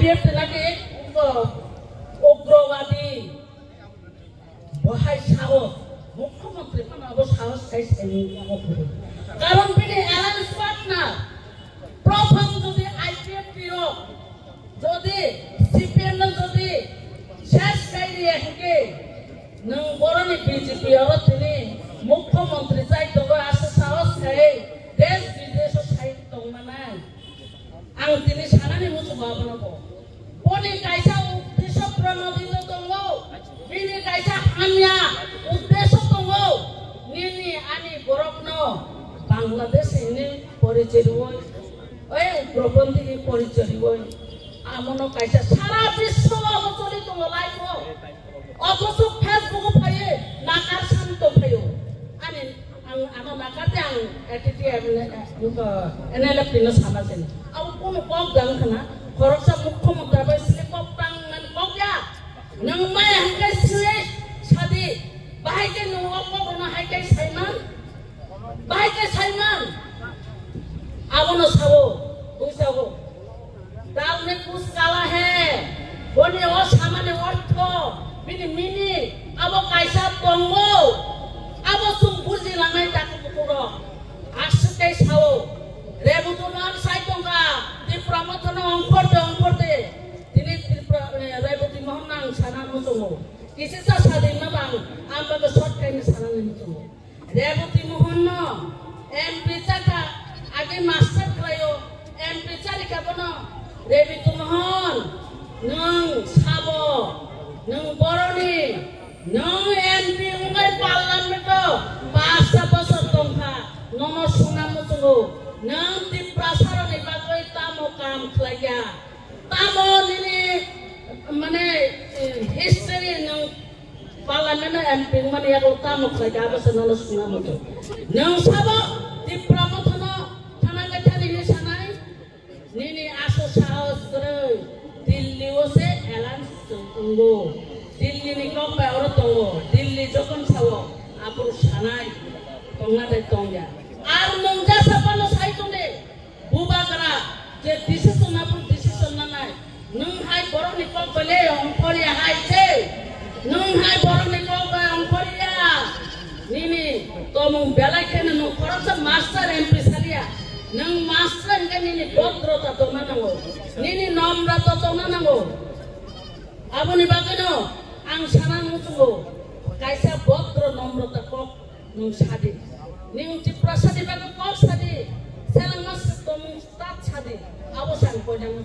IPF lagi ugrowadi bahai sawo মুখ্যমন্ত্রী কোন সাহস চাইছে কারণ তিনি অ্যালায়েন্স পার্টনার প্রথম যদি IPF যদি CPM যদি শেষ কাইরি একে নং বরনি BJP আর তিনি মুখ্যমন্ত্রী চাইতো আসে সাহস খাই দেশ বিদেশ সাহিত্য মানে আং তিনি সানানি মুসু বাবনাবো পনি কাইসা উদ্দেশ্য প্রণোদিত দঙ্গো বিনি কাইসা হামিয়া উদ্দেশ্য দঙ্গো নিনি আনি বরফন বাংলাদেশ ইনি পরিচয় হই ওই প্রবন্ধী পরিচয় হই আমনো কাইসা সারা বিশ্ব অবচলিত লাইফ অথচ ফেসবুক ফাইয়ে নাকার শান্ত ফাইও আনি আমার নাকাতে আং এটিটি এনএলএফ দিন সানাছেন আউ কোন কক গাংখানা খরচা মুখ্যমন্ত্রী বাইসলে কক টাংনান ককয়া নং মাই হাঙ্কাই সিলে সাদি বাহাইকে নো অপবনা হাইকাই সাইমান বাহাইকে সাইমান আবনো সাবো বুঝাবো দালনে কুছ কালা হে বনে ও সামানে অর্থ বিনি মিনি আবো কাইসা দঙ্গো আবো সুম বুঝি লাঙাই তাকে পুরো আসতে সাও রেবুতুনার সাইতঙ্গা দি প্রমথন অঙ্করতে তিনি রেবতী মোহনাং সানা মুচুমো কিসিসা সাদিনা বাং আমবাগে শর্টকাইনি সানা মুচুমো রেবতী মোহন এমপি চাকা আগে মাস্টার ক্রায়ো এমপি চালিকা বনো রেবতী মোহন নং সাবো নং বরনি নং এমপি উঙ্গাই পার্লামেন্ট 5 বছর দংখা নন সুনা মুচুমো nang di prasara ni bagai tamu kam kelaya tamu ini mana history nang parlimen MP mana yang tamu kelaya apa senang sungai mutu nang sabo di pramothana thana gathani ni sanai nini aso saos kere Delhi ose elan tunggu Delhi ni kau pe orang tunggu Delhi jokon sawo apur sanai tonga de tongya আর নংজা সাপানো সাইতনে বুবাকরা যে decision আপু decision না নাই নং high বরনি call বলে অঙ্করিয়া হাইছে নং high বরনি call বা অঙ্করিয়া নিনি তোম বেলাকেন ন খরচ মাস্টার এমপি সারিয়া নং মাস্টার কে নিনি ভদ্রতা তো না নাগো নিনি নম্রতা তো না নাগো আপনি বাকেনো আং সানা মুচুগো কাইসা ভদ্র নম্রতা কক নং সাদি ning ci prasadi bago kok sadi selang mas tomung stat sadi awosan ko jang